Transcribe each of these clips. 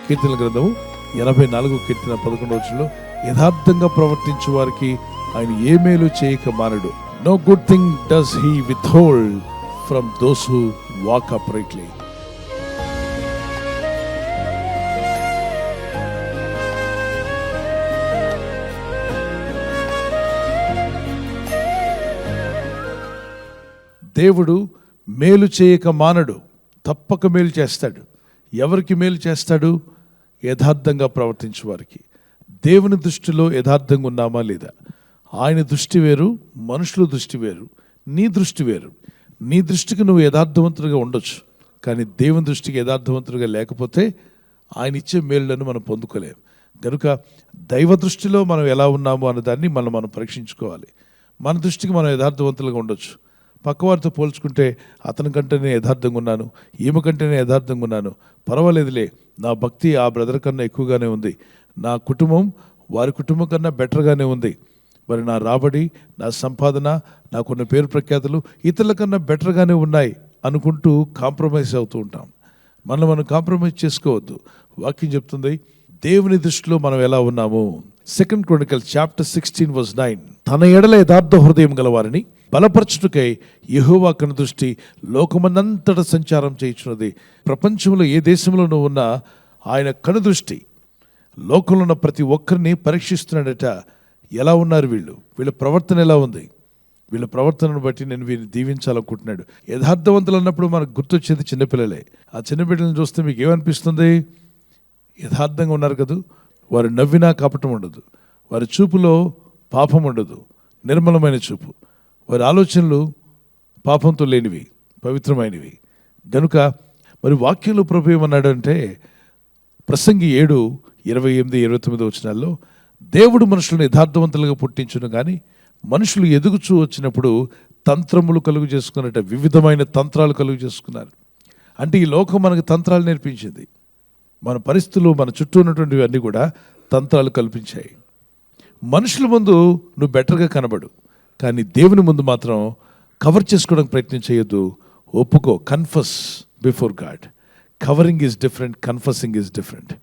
కీర్తనల గ్రంథము 84 కీర్తన 11 యథార్థంగా ప్రవర్తించు వారికి ఆయన ఏ మేలు చేయక మానడు. No good thing does he withhold from those who walk uprightly. దేవుడు మేలు చేయక మానడు, తప్పక మేలు చేస్తాడు. ఎవరికి మేలు చేస్తాడు? యథార్థంగా ప్రవర్తించే వారికి. దేవుని దృష్టిలో యథార్థంగా ఉన్నామా లేదా? ఆయన దృష్టి వేరు, మనుషుల దృష్టి వేరు, నీ దృష్టి వేరు. నీ దృష్టికి నువ్వు యథార్థవంతుడిగా ఉండొచ్చు, కానీ దేవుని దృష్టికి యథార్థవంతుడిగా లేకపోతే ఆయన ఇచ్చే మేలులను మనం పొందుకోలేము. కనుక దైవ దృష్టిలో మనం ఎలా ఉన్నామో అన్నదాన్ని మనం పరీక్షించుకోవాలి. మన దృష్టికి మనం యథార్థవంతులుగా ఉండొచ్చు. పక్కవారితో పోల్చుకుంటే అతని కంటే నేను యథార్థంగా ఉన్నాను, ఈమె కంటే నేను యథార్థంగా ఉన్నాను, పర్వాలేదులే, నా భక్తి ఆ బ్రదర్ కన్నా ఎక్కువగానే ఉంది, నా కుటుంబం వారి కుటుంబం కన్నా బెటర్గానే ఉంది, మరి నా రాబడి, నా సంపాదన, నాకున్న పేరు ప్రఖ్యాతులు ఇతరుల కన్నా బెటర్గానే ఉన్నాయి అనుకుంటూ కాంప్రమైజ్ అవుతూ ఉంటాం. మనం కాంప్రమైజ్ చేసుకోవద్దు. వాక్యం చెప్తుంది దేవుని దృష్టిలో మనం ఎలా ఉన్నాము. 2 Chronicles chapter 16:9 తన ఎడల యథార్థ హృదయం గలవారిని బలపరచుటకై యెహోవా కనుదృష్టి లోకమందంతట సంచారం చేయుచున్నది. ప్రపంచంలో ఏ దేశంలో నువ్వు ఉన్నా ఆయన కనుదృష్టి లోకంలో ఉన్న ప్రతి ఒక్కరిని పరీక్షిస్తున్నాడట. ఎలా ఉన్నారు వీళ్ళ ప్రవర్తన ఎలా ఉంది? వీళ్ళ ప్రవర్తనను బట్టి నేను వీరిని దీవించాలనుకుంటున్నాడు. యథార్థవంతులు అన్నప్పుడు మనకు గుర్తొచ్చేది చిన్నపిల్లలే. ఆ చిన్నపిల్లలను చూస్తే మీకు ఏమనిపిస్తుంది? యథార్థంగా ఉన్నారు కదా, వారు నవ్వినా కపటం ఉండదు, వారి చూపులో పాపం ఉండదు, నిర్మలమైన చూపు, వారి ఆలోచనలు పాపంతో లేనివి, పవిత్రమైనవి. గనుక మరి వాక్యంలో ప్రభు ఏమన్నాడంటే ప్రసంగి 7:28-29 దేవుడు మనుషులను యథార్థవంతులుగా పుట్టించును కానీ మనుషులు ఎదుగుచూ వచ్చినప్పుడు తంత్రములు కలుగు చేసుకున్నట్ట వివిధమైన తంత్రాలు కలుగు చేసుకున్నారు. అంటే ఈ లోకం మనకు తంత్రాలు నేర్పించింది. మన పరిస్థితులు, మన చుట్టూ ఉన్నటువంటివి అన్నీ కూడా తంత్రాలు కల్పించాయి. మనుషుల ముందు నువ్వు బెటర్గా కనబడు, కానీ దేవుని ముందు మాత్రం కవర్ చేసుకోవడానికి ప్రయత్నం చేయొద్దు. ఒప్పుకో. Confess before God. Covering is different, confessing is different.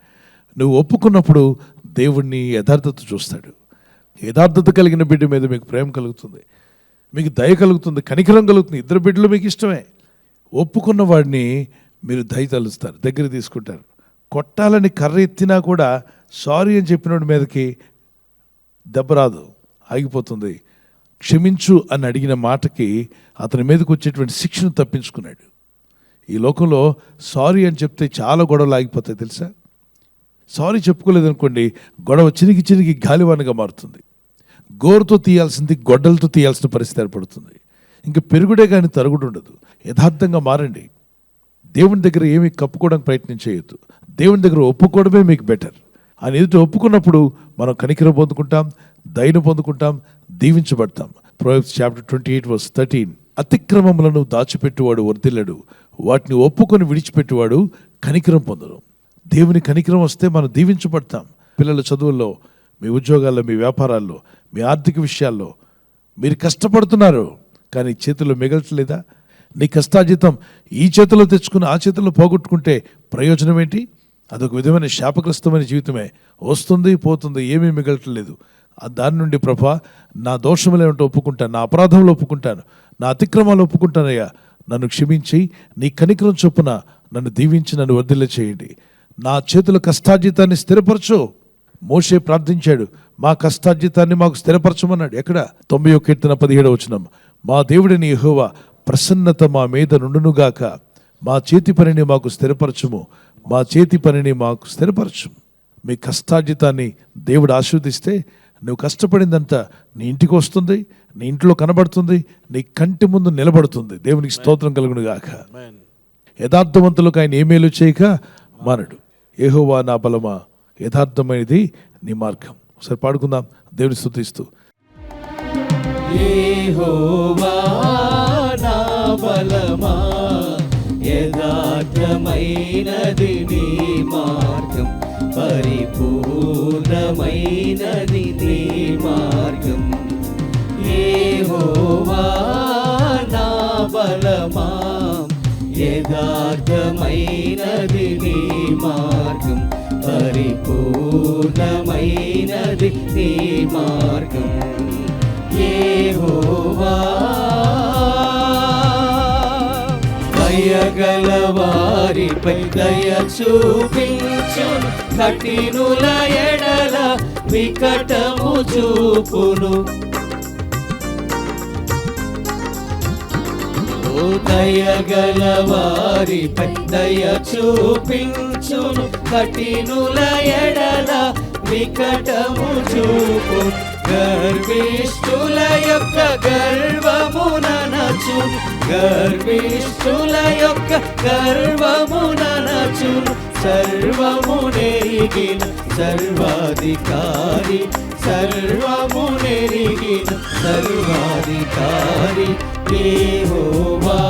నువ్వు ఒప్పుకున్నప్పుడు దేవుణ్ణి యథార్థత చూస్తాడు. యథార్థత కలిగిన బిడ్డ మీద మీకు ప్రేమ కలుగుతుంది, మీకు దయ కలుగుతుంది, కనికరం కలుగుతుంది. ఇద్దరు బిడ్డలు మీకు ఇష్టమే. ఒప్పుకున్న వాడిని మీరు దయ తలుస్తారు, దగ్గర తీసుకుంటారు. కొట్టాలని కర్ర ఎత్తినా కూడా సారీ అని చెప్పినోడి మీదకి దెబ్బ రాదు, ఆగిపోతుంది. క్షమించు అని అడిగిన మాటకి అతని మీదకి వచ్చేటువంటి శిక్షను తప్పించుకున్నాడు. ఈ లోకంలో సారీ అని చెప్తే చాలా గొడవలు ఆగిపోతాయి తెలుసా. సారీ చెప్పుకోలేదనుకోండి, గొడవ చిరిగి గాలివానగా మారుతుంది. గోరుతో తీయాల్సింది గొడ్డలతో తీయాల్సిన పరిస్థితి ఏర్పడుతుంది. ఇంకా పెరుగుడే కానీ తరుగుడు ఉండదు. యథార్థంగా మారండి. దేవుని దగ్గర ఏమీ కప్పుకోవడానికి ప్రయత్నం చేయొద్దు. దేవుని దగ్గర ఒప్పుకోవడమే మీకు బెటర్. ఆయన ఎదుట ఒప్పుకున్నప్పుడు మనం కనికరం పొందుకుంటాం, దయను పొందుకుంటాం, దీవించబడతాం. Proverbs chapter 28:13 అతిక్రమములను దాచిపెట్టువాడు వర్ధిల్లడు, వాటిని ఒప్పుకొని విడిచిపెట్టువాడు కనికరం పొందడు. దేవుని కనికరం వస్తే మనం దీవించబడతాం. పిల్లల చదువుల్లో, మీ ఉద్యోగాల్లో, మీ వ్యాపారాల్లో, మీ ఆర్థిక విషయాల్లో మీరు కష్టపడుతున్నారు, కానీ చేతుల్లో మిగలట్లేదా? నీ కష్టార్జితం ఈ చేతిలో తెచ్చుకుని ఆ చేతిలో పోగొట్టుకుంటే ప్రయోజనం ఏంటి? అదొక విధమైన శాపగ్రస్తమైన జీవితమే. వస్తుంది పోతుంది, ఏమీ మిగలట్లేదు. దాని నుండి ప్రభా నా దోషములు ఏమిటో ఒప్పుకుంటాను, నా అపరాధంలో ఒప్పుకుంటాను, నా అతిక్రమాలు ఒప్పుకుంటానయ్యా, నన్ను క్షమించి నీ కనికరం చొప్పున నన్ను దీవించి నన్ను వర్ధిల్ల చేయండి. నా చేతుల కష్టార్జితాన్ని స్థిరపరచు. మోషే ప్రార్థించాడు, మా కష్టార్జితాన్ని మాకు స్థిరపరచమన్నాడు. ఎక్కడ? 91:17 మా దేవుడిని యెహోవా ప్రసన్నత మా మీద నుండునుగాక, మా చేతి పనిని మాకు స్థిరపరచుము, మా చేతి పనిని మాకు స్థిరపరచుము. మీ కష్టార్జితాన్ని దేవుడు ఆశీర్వదిస్తే నువ్వు కష్టపడిందంతా నీ ఇంటికి వస్తుంది, నీ ఇంట్లో కనబడుతుంది, నీ కంటి ముందు నిలబడుతుంది. దేవునికి స్తోత్రం కలుగునుగాక. యథార్థవంతులకు ఆయన ఏ మేలు చేయక మానడు. యెహోవా నా బలమా, యథార్థమైనది నీ మార్గం. ఒకసారి పాడుకుందాం దేవుని స్తుతిస్తూ. యెహోవా నా బలమా, యథార్థమైనది నీ మార్గం, పరిపూర్ణమైనది నీ మార్గం. యెహోవా నా బలమా, యథార్థమైనది నీ మార్గం, పరిపూర్ణమైనది నీ మార్గం యెహోవా. దయగల వారిపై దయ చూపించును, కఠినుల ఎడల వికటము చూపును. ఓ దయగల వారిపై దయ చూపించును, కఠినుల ఎడల వికటము చూపును. గర్విష్ఠుల యొక్క గర్వముననచును, గర్విష్ఠుల యొక్క గర్వముననచును. సర్వమునెరిగిన సర్వాధికారి, సర్వమునెరిగిన సర్వాధికారి యెహోవా.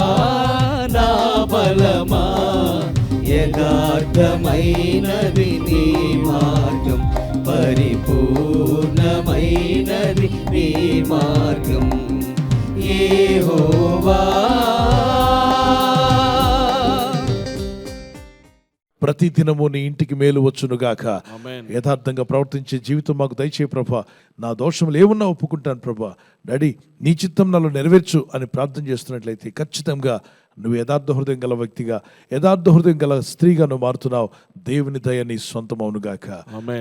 నా బలమా, యథార్థమైనది నీ మార్గం, పరిపూర్ణమైనది నీ మార్గం యెహోవా. ప్రతి దినము నీ ఇంటికి మేలు వచ్చునుగాక. యథార్థంగా ప్రవర్తించే జీవితం మాకు దయచే ప్రభా. నా దోషములు ఏమున్నా ఒప్పుకుంటాను ప్రభా. డాడీ, నీ చిత్తం నాలో నెరవేర్చు అని ప్రార్థన చేస్తున్నట్లయితే ఖచ్చితంగా నువ్వు యథార్థ హృదయం గల వ్యక్తిగా, యథార్థ హృదయం గల స్త్రీగా నువ్వు మారుతున్నావు. దేవుని దయ నీ సొంతమవునుగాక.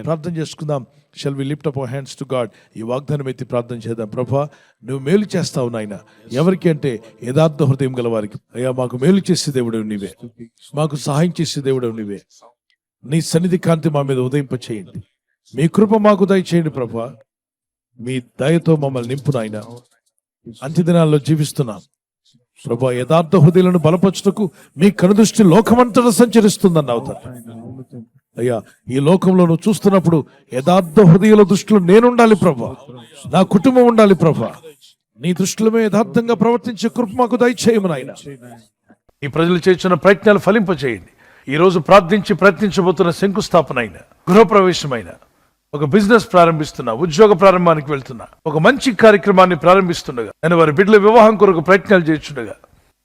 ప్రార్థన చేసుకుందాం. Shall we lift up our hands to God. ఈ వాగ్దానం ఎత్తి ప్రార్థన చేద్దాం. ప్రభా, నువ్వు మేలు చేస్తావు నాయన. ఎవరికి అంటే యథార్థ హృదయం గల వారికి. అయ్యా, మాకు మేలు చేసే దేవుడు నీవే, మాకు సహాయం చేసే దేవుడు నీవే. నీ సన్నిధి కాంతి మా మీద ఉదయింప చేయండి. మీ కృప మాకు దయచేయండి ప్రభా. మీ దయతో మమ్మల్ని నింపు నాయన. అంత్యదినాల్లో జీవిస్తున్నాం ప్రభా. యథార్థ హృదయాలను బలపరచుటకు మీ కనుదృష్టి లోకమంతటా సంచరిస్తుందన్నావు తండ్రి. అయ్యా, ఈ లోకంలో నువ్వు చూస్తున్నప్పుడు యథార్థ హృదయాల దృష్టిలో నేనుండాలి ప్రభా, నా కుటుంబం ఉండాలి ప్రభా. నీ దృష్టిలో యథార్థంగా ప్రవర్తించే కృప మాకు దయచేయము నాయన. ఈ ప్రజలు చేస్తున్న ప్రయత్నాలు ఫలింపచేయండి. ఈ రోజు ప్రార్థించి ప్రయత్నించబోతున్న శంకుస్థాపన అయిన, గృహప్రవేశమైన, ఒక బిజినెస్ ప్రారంభిస్తున్నా, ఉద్యోగ ప్రారంభానికి వెళ్తున్నా, ఒక మంచి కార్యక్రమాన్ని ప్రారంభిస్తుండగా, నేను వారి బిడ్డల వివాహం కొరకు ప్రయత్నాలు చేస్తుండగా,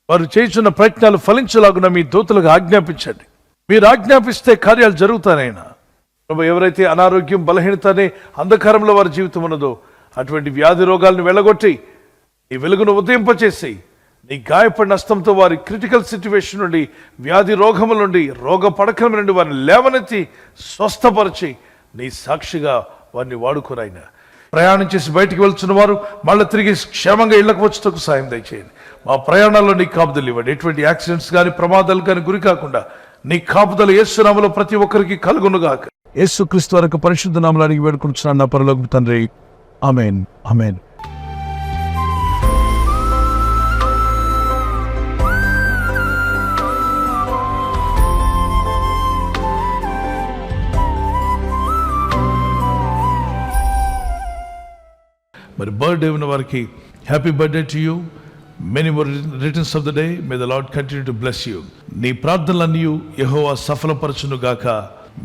వారు చేస్తున్న ప్రయత్నాలు ఫలించలాగున మీ దూతలకు ఆజ్ఞాపించండి. మీరు ఆజ్ఞాపిస్తే కార్యాలు జరుగుతానైనా ప్రభు. ఎవరైతే అనారోగ్యం, బలహీనత అనే అంధకారంలో వారి జీవితం ఉన్నదో అటువంటి వ్యాధి రోగాలను వెళ్ళగొట్టి ఈ వెలుగును ఉదయింపచేసి నీ గాయపడిన హస్తంతో వారి క్రిటికల్ సిచ్యువేషన్ నుండి, వ్యాధి రోగముల నుండి, రోగ పడకల నుండి వారిని లేవనెత్తి స్వస్థపరిచి నీ సాక్షిగా వారిని వాడుకోనైనా. ప్రయాణం చేసి బయటికి వెళ్తున్న వారు మళ్ళీ తిరిగి క్షేమంగా ఇళ్లకు వచ్చేందుకు సాయం దయచేయండి. మా ప్రయాణాల్లో నీ కాపుదలు ఇవ్వండి. ఎటువంటి యాక్సిడెంట్స్ కానీ ప్రమాదాలు కానీ గురి కాకుండా నీ కాపుదలు యేసు నామములో ప్రతి ఒక్కరికి కలుగునుగాక. యేసుక్రీస్తు వారి పరిశుద్ధ నామములో అడిగి వేడుకుంటున్నాను నా పరలోకపు తండ్రి. ఆమేన్, ఆమేన్. మరి బర్త్డే ఉన్న వారికి happy birthday to you. Many more returns of the day. May the Lord continue to bless you. నీ ప్రార్థనలన్నీ యెహోవా సఫలపరచును గాక.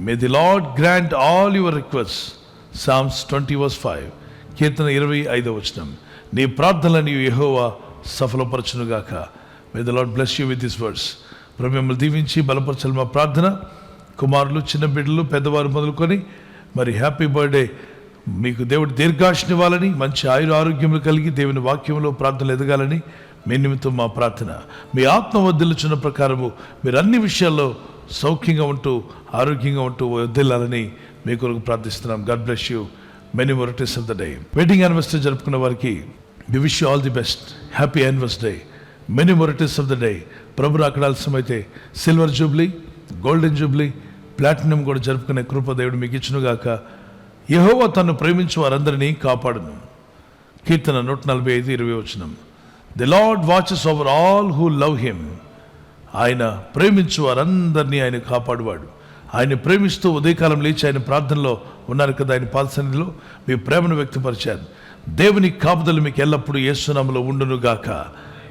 May the Lord grant all your request. Psalms 20:5. కీర్తన 25. నీ ప్రార్థనలన్నీ యెహోవా సఫలపరచును గాక. May the Lord bless you with this words. ప్రభు మిమ్మల్ని దీవించి బలపరచాలి మా ప్రార్థన. కుమారులు, చిన్న బిడ్డలు, పెద్దవారు మొదలుకొని మరి హ్యాపీ బర్త్డే. మీకు దేవుడు దీర్ఘాయుష్నివ్వాలని, మంచి ఆరోగ్యములు కలిగి దేవుని వాక్యంలో ప్రార్థనలు ఎదగాలని మీ నిమిత్తం మా ప్రార్థన. మీ ఆత్మ వర్ధిల్లుచున్న ప్రకారము మీరు అన్ని విషయాల్లో సౌఖ్యంగా ఉంటూ, ఆరోగ్యంగా ఉంటూ వర్ధిల్లాలని మీ కొరకు ప్రార్థిస్తున్నాం. God bless you. Many more returns of the day. Wedding anniversary జరుపుకున్న వారికి we wish you all the best. Happy anniversary. Many more returns of the day. ప్రభు రాకడాల్సినమైతే silver jubilee, golden jubilee, platinum కూడా జరుపుకునే కృప దేవుడు మీకు ఇచ్చునుగాక. యెహోవా తన్ను ప్రేమించు వారందరినీ కాపాడును. కీర్తన 145:20. The lord watches over all who love him. ఆయన ప్రేమించు వారందరినీ ఆయన కాపాడువాడు. ఆయన ప్రేమిస్తూ ఉదయకాలం లేచి ఆయన ప్రార్థనలో ఉన్నారు కదా, ఆయన పాద సన్నిధిలో మీ ప్రేమను వ్యక్తపరిచారు. దేవుని కాపుదలు మీకు ఎల్లప్పుడూ యేసు నామములో ఉండును గాక.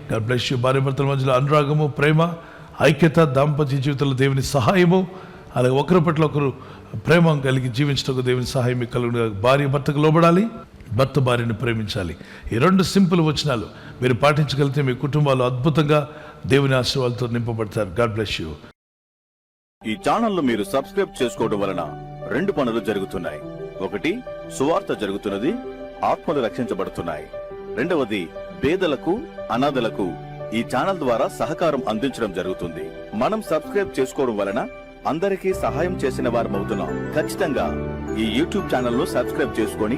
God bless you. భార్య భర్తల మధ్యలో అనురాగము, ప్రేమ, ఐక్యత, దాంపత్య జీవితంలో దేవుని సహాయము, అలాగే ఒకరి పట్ల ఒకరు ప్రేమ కలిగి జీవించడానికి దేవుని సహాయం మీకు కలుగును. భార్య భర్తకు లోబడాలి, భర్త భార్యను ప్రేమించాలి. ఈ 2 సింపుల్ వచనాలు మీరు పాటించగలిగితే మీ కుటుంబాలు అద్భుతంగా దేవుని ఆశీర్వాదాలతో నింపబడతారు. God bless you. ఈ ఛానల్ ను మీరు సబ్స్క్రైబ్ చేసుకోవడం వలన 2 పనులు జరుగుతున్నాయి. ఒకటి, సువార్త జరుగుతున్నది, ఆత్మలు రక్షించబడుతున్నాయి. రెండవది, పేదలకు, అనాథలకు ఈ ఛానల్ ద్వారా సహకారం అందించడం జరుగుతుంది. మనం సబ్స్క్రైబ్ చేసుకోవడం వలన అందరికీ సహాయం చేసిన వారమవుతున్నాం. ఖచ్చితంగా ఈ యూట్యూబ్ ఛానల్ ను సబ్స్క్రైబ్ చేసుకొని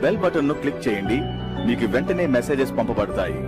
బెల్ బటన్ ను క్లిక్ చేయండి. మీకు వెంటనే మెసేజెస్ పంపబడతాయి.